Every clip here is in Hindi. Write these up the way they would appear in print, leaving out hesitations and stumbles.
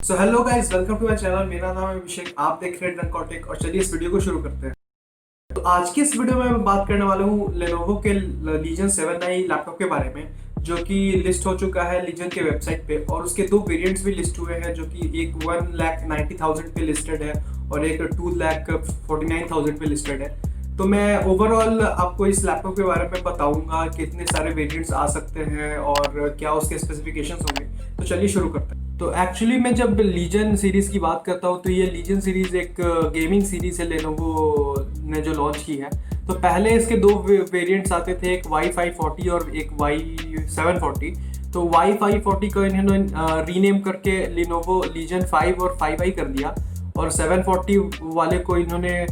So hello guys, welcome to my channel. मेरा नाम है अभिषेक, आप देख रहे हैं डनकॉटेक। और चलिए इस वीडियो को शुरू करते हैं। तो आज की इस वीडियो में मैं बात करने वाला हूँ लेनोवो के लीजन 7i लैपटॉप के बारे में, जो कि लिस्ट हो चुका है लीजन के वेबसाइट पे। और उसके दो वेरिएंट्स भी लिस्ट हुए हैं, जो कि एक 1,90,000 पे लिस्टेड है और एक 2,49,000 पे लिस्टेड है। तो मैं ओवरऑल आपको इस लैपटॉप के बारे में बताऊंगा कितने सारे वेरिएंट्स आ सकते हैं और क्या उसके स्पेसिफिकेशंस होंगे। तो चलिए शुरू करते हैं। तो एक्चुअली मैं जब लीजन सीरीज़ की बात करता हूँ तो ये लीजन सीरीज़ एक गेमिंग सीरीज़ है लेनोवो ने जो लॉन्च की है। तो पहले इसके दो वेरिएंट्स आते थे, एक Y540 और एक Y740। तो Y540 को इन्होंने रीनेम करके लेनोवो लीजन 5 और 5i कर दिया, और 740 वाले को इन्होंने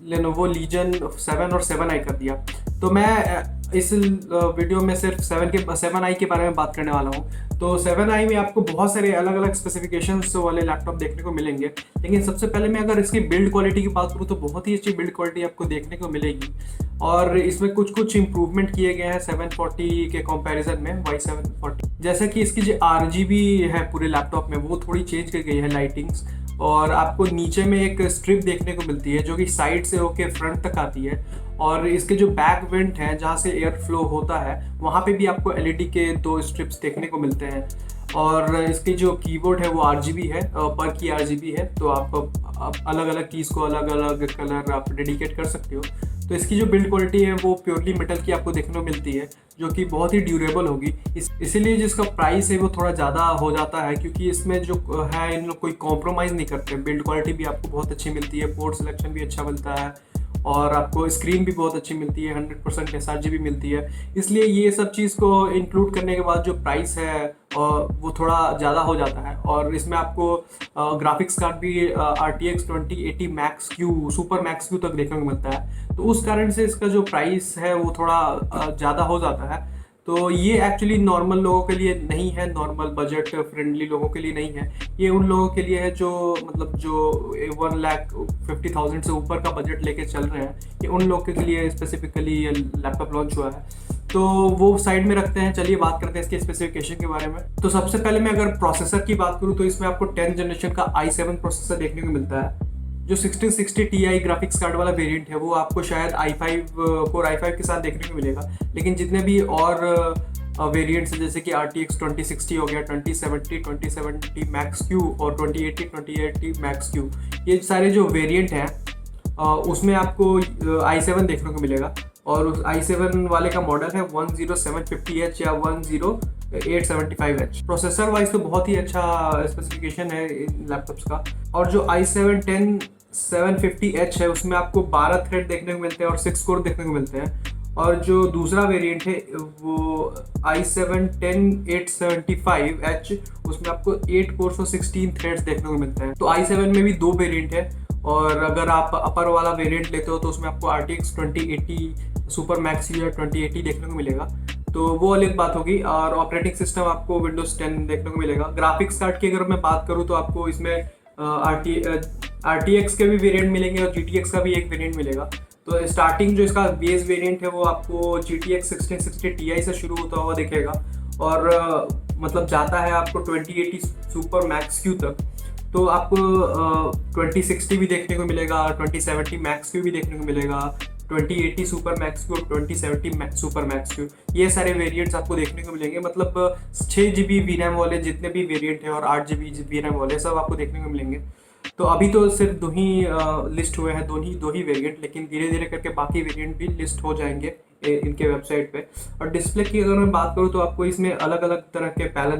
लेनोवो लीजन 7 और 7i कर दिया। तो मैं इस वीडियो में सिर्फ 7i के बारे में बात करने वाला हूँ। तो 7i में आपको बहुत सारे अलग अलग स्पेसिफिकेशंस वाले लैपटॉप देखने को मिलेंगे, लेकिन सबसे पहले मैं अगर इसकी बिल्ड क्वालिटी की बात करूँ तो बहुत ही अच्छी बिल्ड क्वालिटी आपको देखने को मिलेगी। और इसमें कुछ इम्प्रूवमेंट किए गए हैं 740 के कंपैरिजन में Y740। जैसे कि इसकी जो RGB है पूरे लैपटॉप में, वो थोड़ी चेंज की गई है लाइटिंग्स। और आपको नीचे में एक स्ट्रिप देखने को मिलती है जो कि साइड से होके फ्रंट तक आती है। और इसके जो बैक वेंट है जहाँ से एयर फ्लो होता है, वहाँ पे भी आपको LED के दो स्ट्रिप्स देखने को मिलते हैं। और इसकी जो कीबोर्ड है वो RGB है, पर की RGB है। तो आप अलग अलग कीज़ को अलग अलग कलर आप डेडिकेट कर सकते हो। तो इसकी जो बिल्ड क्वालिटी है वो प्योरली मेटल की आपको देखने को मिलती है, जो कि बहुत ही ड्यूरेबल होगी। इसीलिए जिसका प्राइस है वो थोड़ा ज़्यादा हो जाता है, क्योंकि इसमें जो है इन लोग कोई कॉम्प्रोमाइज़ नहीं करते। बिल्ड क्वालिटी भी आपको बहुत अच्छी मिलती है, पोर्ट सिलेक्शन भी अच्छा मिलता है, और आपको स्क्रीन भी बहुत अच्छी मिलती है, 100% SRGB मिलती है। इसलिए ये सब चीज़ को इंक्लूड करने के बाद जो प्राइस है वो थोड़ा ज़्यादा हो जाता है। और इसमें आपको ग्राफिक्स कार्ड भी RTX 2080 max Q super max Q तक देखने को मिलता है। तो उस कारण से इसका जो प्राइस है वो थोड़ा ज़्यादा हो जाता है। तो ये एक्चुअली नॉर्मल लोगों के लिए नहीं है, नॉर्मल बजट फ्रेंडली लोगों के लिए नहीं है। ये उन लोगों के लिए है जो मतलब जो 1,50,000 से ऊपर का बजट लेके चल रहे हैं। ये उन लोगों के लिए स्पेसिफिकली ये लैपटॉप लॉन्च हुआ है। तो वो साइड में रखते हैं, चलिए बात करते हैं इसके स्पेसिफिकेशन के बारे में। तो सबसे पहले मैं अगर प्रोसेसर की बात करूँ तो इसमें आपको 10th जनरेशन का i7 प्रोसेसर देखने को मिलता है। जो 1660 Ti ग्राफिक्स कार्ड वाला वेरिएंट है वो आपको शायद Core i5 के साथ देखने को मिलेगा। लेकिन जितने भी और वेरिएंट्स जैसे कि RTX 2060 हो गया, 2070 मैक्स क्यू और 2080 मैक्स क्यू, ये सारे जो वेरिएंट हैं उसमें आपको i7 देखने को मिलेगा। और उस i7 वाले का मॉडल है 10750H या 10875H। प्रोसेसर वाइज तो बहुत ही अच्छा स्पेसिफिकेशन है इन लैपटॉप्स का। और जो i7 10750H है उसमें आपको 12 थ्रेड देखने को मिलते हैं और 6 कोर देखने को मिलते हैं। और जो दूसरा वेरिएंट है वो i7 10875H, उसमें आपको 8 कोर्स और 16 थ्रेड्स देखने को मिलते हैं। तो i7 में भी दो वेरिएंट है, और अगर आप अपर वाला वेरिएंट लेते हो तो उसमें आपको RTX 2080 सुपर मैक्स या 2080 देखने को मिलेगा। तो वो अलग बात होगी। और ऑपरेटिंग सिस्टम आपको Windows 10 देखने को मिलेगा। ग्राफिक्स कार्ड की अगर मैं बात करूँ तो आपको इसमें RTX के भी वेरिएंट मिलेंगे और GTX का भी एक वेरिएंट मिलेगा। तो स्टार्टिंग जो इसका बेस वेरिएंट है वो आपको GTX 1660 Ti से शुरू होता हुआ दिखेगा, और मतलब जाता है आपको 2080 सुपर मैक्स क्यू तक। तो आपको 2060 भी देखने को मिलेगा, 2070 मैक्स क्यू भी देखने को मिलेगा, 2080 सुपर मैक्स क्यू और 2070 सुपर मैक्स क्यू, ये सारे वेरिएंट्स आपको देखने को मिलेंगे। मतलब 6 GB VRAM वाले जितने भी वेरिएंट हैं और 8 GB VRAM वाले सब आपको देखने को मिलेंगे। तो अभी तो सिर्फ दो ही लिस्ट हुए हैं, दो ही वेरिएंट, लेकिन धीरे धीरे करके बाकी वेरिएंट भी लिस्ट हो जाएंगे इनके वेबसाइट पे। और डिस्प्ले की अगर मैं बात करूँ तो आपको इसमें अलग अलग तरह के पैनल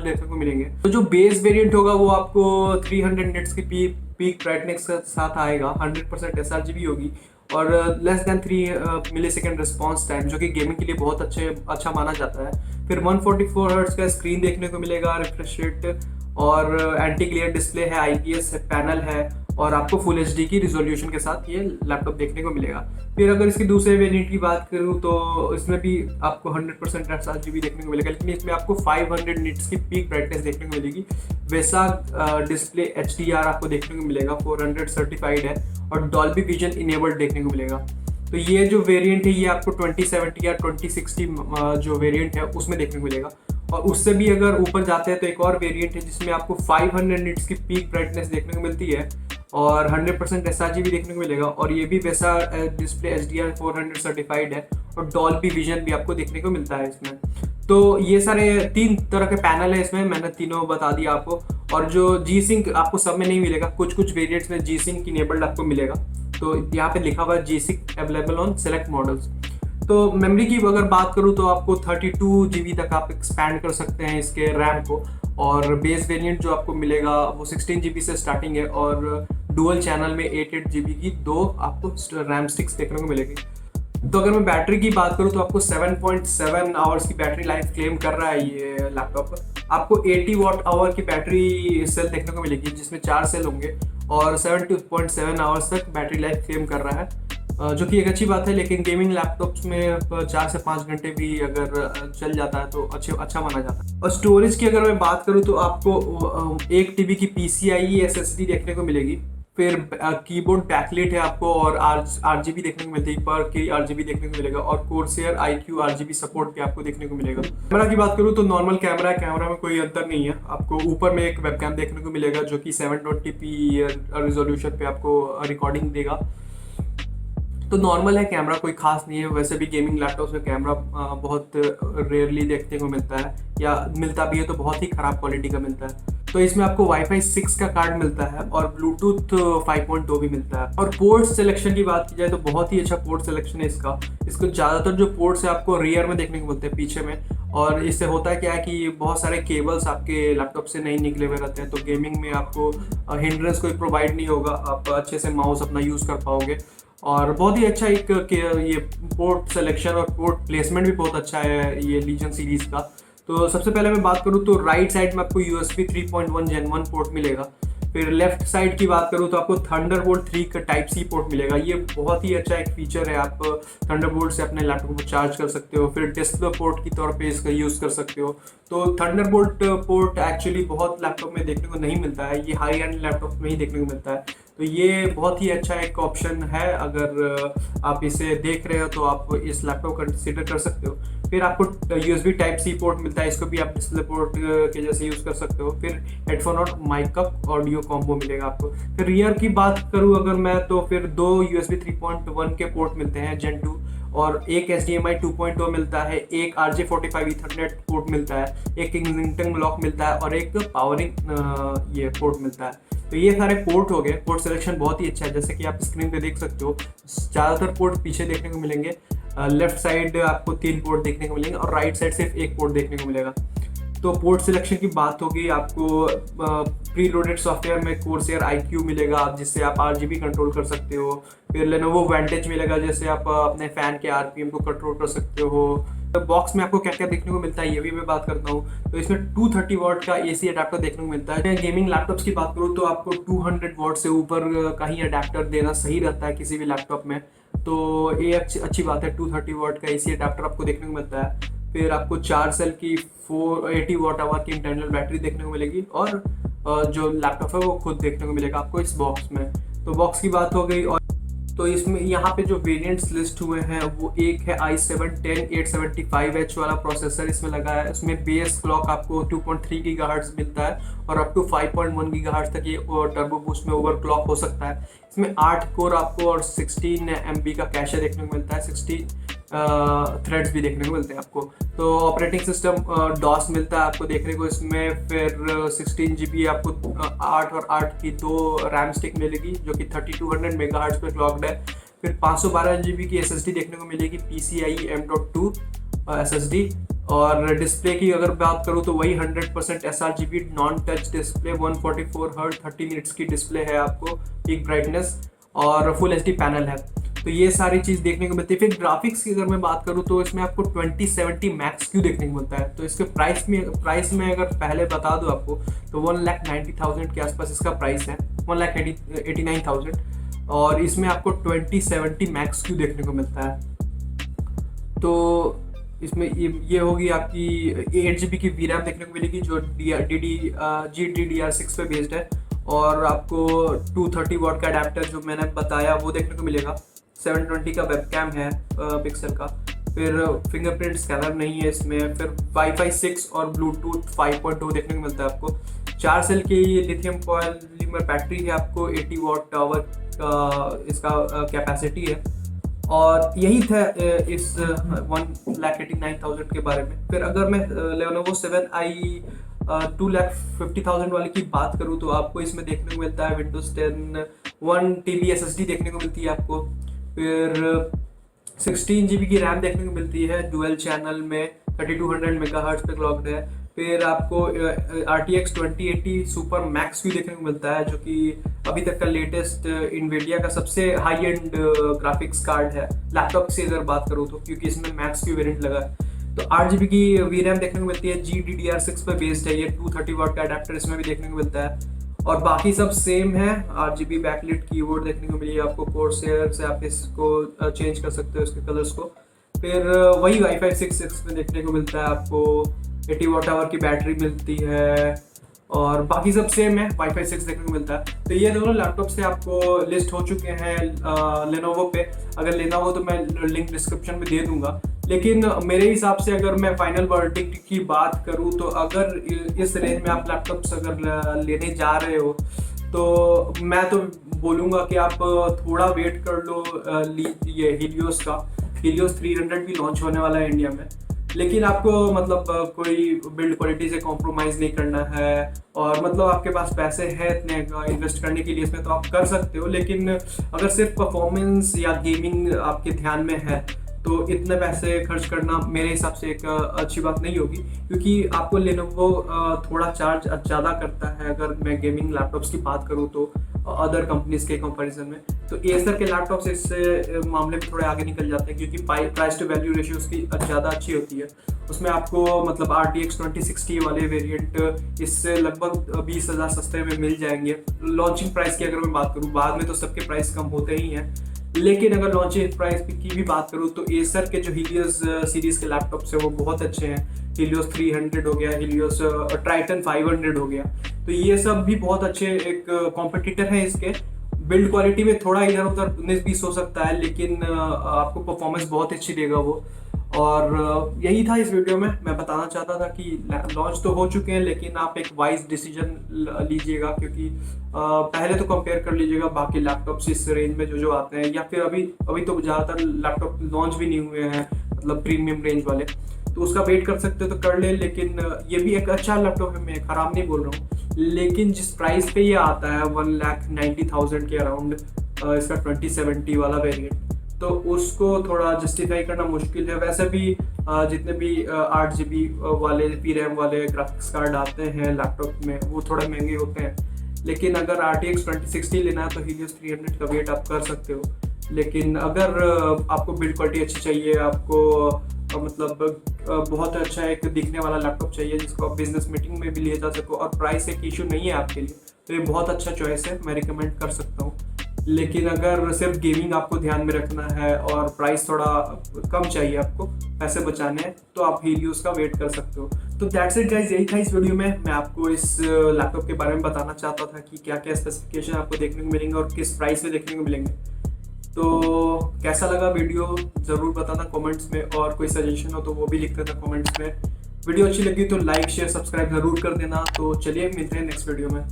देखने को मिलेंगे। तो जो बेस वेरिएंट होगा वो आपको 300 निट्स की पीक ब्राइटनेस के साथ आएगा, 100% SRGB होगी, और less than 3 millisecond response time, जो कि गेमिंग के लिए बहुत अच्छा माना जाता है। फिर 144 हर्ट्ज का स्क्रीन देखने को मिलेगा, रिफ्रेश रेट, और एंटी ग्लेयर डिस्प्ले है, IPS पैनल है, और आपको फुल HD की रिजोल्यूशन के साथ ये लैपटॉप देखने को मिलेगा। फिर अगर इसके दूसरे वेरिएंट की बात करूँ तो इसमें भी आपको 100% SRGB देखने को मिलेगा, लेकिन इसमें आपको 500 निट्स की पीक ब्राइटनेस देखने को मिलेगी। वैसा डिस्प्ले HDR आपको देखने को मिलेगा, 400 सर्टिफाइड है, और डॉल्बी विजन इनेबल्ड देखने को मिलेगा। तो ये जो वेरिएंट है ये आपको 2070 या 2060 जो वेरिएंट है उसमें देखने को मिलेगा। और उससे भी अगर ऊपर जाते हैं तो एक और वेरिएंट है जिसमें आपको 500 निट्स की पीक ब्राइटनेस देखने को मिलती है और 100% SRG भी देखने को मिलेगा। और ये भी वैसा डिस्प्ले HDR400 सर्टिफाइड है और डॉल्बी विजन भी आपको देखने को मिलता है इसमें। तो ये सारे 3 तरह के पैनल है इसमें, मैंने तीनों बता दिया आपको। और जो जी सिंक आपको सब में नहीं मिलेगा, कुछ कुछ वेरिएंट्स में जी सिंक इनेबल्ड आपको मिलेगा। तो यहाँ पे लिखा हुआ है G sync available on select models. तो मेमोरी की अगर बात करूँ तो आपको 32 GB तक आप एक्सपैंड कर सकते हैं इसके रैम को। और बेस वेरिएंट जो आपको मिलेगा वो 16 GB से स्टार्टिंग है और डुअल चैनल में 8 GB की 2 आपको रैम स्टिक्स देखने को मिलेगी। तो अगर मैं बैटरी की बात करूँ तो आपको 7.7 आवर्स की बैटरी लाइफ क्लेम कर रहा है ये लैपटॉप। आपको 80 वॉट आवर की बैटरी सेल देखने को मिलेगी जिसमें 4 सेल होंगे और 7.7 आवर्स तक बैटरी लाइफ क्लेम कर रहा है, जो कि एक अच्छी बात है। लेकिन गेमिंग लैपटॉप्स में 4 से 5 घंटे भी अगर चल जाता है तो अच्छा माना जाता है। और स्टोरेज की अगर मैं बात करूँ तो आपको 1 TB की PCIe SSD देखने को मिलेगी। फिर कीबोर्ड बैकलाइट है आपको और RGB देखने को मिलती है, पर की RGB देखने को मिलेगा और Corsair iQOO RGB सपोर्ट भी आपको देखने को मिलेगा। कैमरा की बात करूँ तो नॉर्मल कैमरा है, कैमरा में कोई अंतर नहीं है। आपको ऊपर में एक वेबकैम देखने को मिलेगा जो कि 720p रिजोल्यूशन पे आपको रिकॉर्डिंग देगा। तो नॉर्मल है कैमरा, कोई खास नहीं है। वैसे भी गेमिंग लैपटॉप्स में कैमरा बहुत रेयरली देखने को मिलता है, या मिलता भी है तो बहुत ही ख़राब क्वालिटी का मिलता है। तो इसमें आपको Wi-Fi 6 का कार्ड मिलता है और ब्लूटूथ 5.2 भी मिलता है। और पोर्ट सिलेक्शन की बात की जाए तो बहुत ही अच्छा पोर्ट सिलेक्शन है इसका। इसको ज़्यादातर जो पोर्ट्स है आपको रियर में देखने को मिलते हैं, पीछे में। और इससे होता है क्या है कि बहुत सारे केबल्स आपके लैपटॉप से नहीं निकले हुए रहते हैं, तो गेमिंग में आपको हिंड्रेंस कोई प्रोवाइड नहीं होगा, आप अच्छे से माउस अपना यूज़ कर पाओगे। और बहुत ही अच्छा एक ये पोर्ट सिलेक्शन और पोर्ट प्लेसमेंट भी बहुत अच्छा है ये लीजन सीरीज़ का। तो सबसे पहले मैं बात करूँ तो राइट साइड में आपको USB 3.1 Gen 1 पोर्ट मिलेगा। फिर लेफ्ट साइड की बात करूँ तो आपको थंडरबोल्ट 3 का Type-C पोर्ट मिलेगा। ये बहुत ही अच्छा एक फीचर है, आप थंडरबोल्ट से अपने लैपटॉप को चार्ज कर सकते हो। फिर डिस्प्ले पोर्ट की तौर पे इसका यूज़ कर सकते हो। तो थंडरबोल्ट पोर्ट एक्चुअली बहुत लैपटॉप में देखने को नहीं मिलता है, ये हाई एंड लैपटॉप में ही देखने को मिलता है। तो ये बहुत ही अच्छा एक ऑप्शन है, अगर आप इसे देख रहे हो तो आप इस लैपटॉप का कंसिडर कर सकते हो। फिर आपको USB Type-C पोर्ट मिलता है, इसको भी आप डिस्प्ले पोर्ट के जैसे यूज़ कर सकते हो। फिर हेडफोन और माइक का ऑडियो कॉम्बो मिलेगा आपको। फिर रियर की बात करूँ अगर मैं तो फिर 2 USB 3.1 के पोर्ट मिलते हैं Gen 2 और एक HDMI 2.0 मिलता है, एक RJ45 Ethernet पोर्ट मिलता है, एक किंगस्टन ब्लॉक मिलता है और एक पावरिंग ये पोर्ट मिलता है। तो ये सारे पोर्ट हो गए। पोर्ट सिलेक्शन बहुत ही अच्छा है, जैसे कि आप स्क्रीन पे देख सकते हो। ज़्यादातर पोर्ट पीछे देखने को मिलेंगे, लेफ्ट साइड आपको 3 पोर्ट देखने को मिलेंगे और राइट साइड सिर्फ 1 पोर्ट देखने को मिलेगा। तो पोर्ट सिलेक्शन की बात होगी, आपको प्री लोडेड सॉफ्टवेयर में Corsair iQOO मिलेगा जिससे आप RGB कंट्रोल कर सकते हो। फिर Lenovo Vantage मिलेगा जिससे आप अपने फ़ैन के RPM को कंट्रोल कर सकते हो। तो बॉक्स में आपको क्या क्या देखने को मिलता है ये भी मैं बात करता हूँ। तो इसमें 230 वॉट का AC अडेप्टर देखने को मिलता है। गेमिंग लैपटॉप्स की बात करूँ तो आपको 200 वॉट से ऊपर का ही अडेप्टर देना सही रहता है किसी भी लैपटॉप में। तो ये अच्छी बात है, 230 वॉट का AC अडेप्टर आपको देखने को मिलता है। फिर आपको 4 सेल की 480 वॉट आवर की इंटरनल बैटरी देखने को मिलेगी और जो लैपटॉप है वो खुद देखने को मिलेगा आपको इस बॉक्स में। तो बॉक्स की बात हो गई। और तो इसमें यहाँ पे जो वेरिएंट्स लिस्ट हुए हैं वो एक है i7 10875H वाला प्रोसेसर इसमें लगा है। इसमें बेस क्लॉक आपको 2.3 GHz मिलता है और अप टू 5.1 GHz तक ये टर्बो बूस्ट में ओवर क्लॉक हो सकता है। इसमें 8 कोर आपको और 16 MB का कैशे देखने को मिलता है, 16 थ्रेड्स भी देखने को मिलते हैं आपको। तो ऑपरेटिंग सिस्टम DOS मिलता है आपको देखने को इसमें। फिर 16 GB आपको 8 और 8 की 2 रैम स्टिक मिलेगी जो कि 3200 MHz पे क्लॉक्ड है। फिर 512 GB की SSD देखने को मिलेगी, PCIe M.2 SSD। और डिस्प्ले की अगर बात करूँ तो वही 100% sRGB non touch display, 144 Hz 30 minutes की डिस्प्ले है आपको, पीक ब्राइटनेस और फुल HD पैनल है। तो ये सारी चीज़ देखने को मिलती है। फिर ग्राफिक्स की अगर मैं बात करूँ तो इसमें आपको 2070 Max-Q देखने को मिलता है। तो इसके प्राइस में अगर पहले बता दूँ आपको तो 1,90,000 के आसपास इसका प्राइस है, 1,89,000। और इसमें आपको 2070 Max-Q देखने को मिलता है। तो इसमें ये होगी आपकी 8 GB की VRAM देखने को मिलेगी जो GDDR6 पे बेस्ड है। और आपको 230 वॉट का अडेप्टर जो मैंने बताया वो देखने को मिलेगा। 720 का वेबकैम है पिक्सल का। फिर फिंगरप्रिंट स्कैनर नहीं है इसमें, फिर वाईफाई 6 और ब्लूटूथ 5.2 देखने को मिलता है आपको। 4 सेल की लिथियम पॉलीमर बैटरी है, आपको 80 वॉट आवर का इसका कैपेसिटी है। और यही था इस 1,89,000 के बारे में। फिर अगर मैं Lenovo 7i 2,50,000 वाले की बात करूँ तो आपको इसमें देखने को मिलता है विंडोज 10 1 TB SSD देखने को मिलती है आपको। फिर 16 GB की रैम देखने को मिलती है, डुअल चैनल में 3200 मेगाहर्ट्ज पे क्लॉक्ड है। फिर आपको RTX 2080 सुपर मैक्स भी देखने को मिलता है, जो कि अभी तक का लेटेस्ट इन्वेडिया का सबसे हाई एंड ग्राफिक्स कार्ड है लैपटॉप से अगर बात करूँ तो, क्योंकि इसमें मैक्स की वेरिएंट लगा है। तो 8 GB की VRAM देखने को मिलती है, GDDR6 पर बेस्ड है ये। 230 वाट का अडेप्टर इसमें भी देखने को मिलता है। और बाकी सब सेम है। 8 GB बैकलिट कीबोर्ड देखने को मिली है आपको, कोर्सेयर से आप इसको चेंज कर सकते हो इसके कलर्स को। फिर वही वाईफाई 6 में देखने को मिलता है आपको, 80 वाट आवर की बैटरी मिलती है और बाकी सब सेम है, वाईफाई 6 देखने को मिलता है। तो ये दोनों लैपटॉप से आपको लिस्ट हो चुके हैं लेनोवो पे। अगर लेना हो तो मैं लिंक डिस्क्रिप्शन में दे दूंगा। लेकिन मेरे हिसाब से अगर मैं फाइनल वर्डिक्ट की बात करूं तो अगर इस रेंज में आप लैपटॉप्स अगर लेने जा रहे हो तो मैं तो बोलूँगा कि आप थोड़ा वेट कर लो। ये हीलियोस 300 भी लॉन्च होने वाला है इंडिया में। लेकिन आपको मतलब कोई बिल्ड क्वालिटी से कॉम्प्रोमाइज़ नहीं करना है और मतलब आपके पास पैसे हैं इतने इन्वेस्ट करने के लिए इसमें तो आप कर सकते हो। लेकिन अगर सिर्फ परफॉर्मेंस या गेमिंग आपके ध्यान में है तो इतने पैसे खर्च करना मेरे हिसाब से एक अच्छी बात नहीं होगी, क्योंकि आपको Lenovo थोड़ा चार्ज ज़्यादा करता है अगर मैं गेमिंग लैपटॉप्स की बात करूँ तो अदर कंपनीज के कंपैरिजन में। तो एसर के लैपटॉप्स इस मामले में थोड़े आगे निकल जाते हैं, क्योंकि प्राइस टू वैल्यू रेशियो उसकी ज़्यादा अच्छी होती है। उसमें आपको मतलब RTX 2060 वाले वेरिएंट इससे लगभग 20,000 सस्ते में मिल जाएंगे। लॉन्चिंग प्राइस की अगर मैं बात करूँ, बाद में तो सबके प्राइस कम होते ही हैं, लेकिन अगर लॉन्चिंग प्राइस की भी बात करूँ तो एसर के जो हीलियोस सीरीज के लैपटॉप्स है वो बहुत अच्छे हैं। हीलियोस 300 हो गया, हीलियोस ट्राइटन 500 हो गया, तो ये सब भी बहुत अच्छे एक कॉम्पिटिटर हैं इसके। बिल्ड क्वालिटी में थोड़ा इधर उधर 19-20 हो सकता है, लेकिन आपको परफॉर्मेंस बहुत अच्छी देगा वो। और यही था इस वीडियो में मैं बताना चाहता था कि लॉन्च तो हो चुके हैं, लेकिन आप एक वाइज डिसीजन लीजिएगा, क्योंकि पहले तो कंपेयर कर लीजिएगा बाकी लैपटॉप्स इस रेंज में जो आते हैं, या फिर अभी तो ज़्यादातर लैपटॉप लॉन्च भी नहीं हुए हैं मतलब प्रीमियम रेंज वाले, तो उसका वेट कर सकते हो तो कर ले। लेकिन ये भी एक अच्छा लैपटॉप है, मैं ख़राब नहीं बोल रहा हूँ, लेकिन जिस प्राइस पे ये आता है 1,90,000 के अराउंड इसका 2070 वाला वेरिएंट, तो उसको थोड़ा जस्टिफाई करना मुश्किल है। वैसे भी जितने भी 8 GB वाले VRAM वाले ग्राफिक्स कार्ड आते हैं लैपटॉप में वो थोड़ा महंगे होते हैं, लेकिन अगर RTX 2060 लेना है तो हीलियोस 300 का वेट आप कर सकते हो। लेकिन अगर आपको बिल्ड क्वालिटी अच्छी चाहिए, आपको मतलब बहुत अच्छा एक दिखने वाला लैपटॉप चाहिए जिसको आप बिजनेस मीटिंग में भी ले जा सको और प्राइस एक इशू नहीं है आपके लिए, तो ये बहुत अच्छा चॉइस है, मैं रिकमेंड कर सकता हूँ। लेकिन अगर सिर्फ गेमिंग आपको ध्यान में रखना है और प्राइस थोड़ा कम चाहिए, आपको पैसे बचाने हैं, तो आप हीलियोस का वेट कर सकते हो। तो दैट्स इट गाइस, यही था इस वीडियो में। मैं आपको इस लैपटॉप के बारे में बताना चाहता था कि क्या क्या स्पेसिफिकेशन आपको देखने को मिलेंगे और किस प्राइस में देखने को मिलेंगे। तो कैसा लगा वीडियो ज़रूर बताना कमेंट्स में, और कोई सजेशन हो तो वो भी लिख देना कमेंट्स में। वीडियो अच्छी लगी तो लाइक शेयर सब्सक्राइब ज़रूर कर देना। तो चलिए मिलते हैं नेक्स्ट वीडियो में।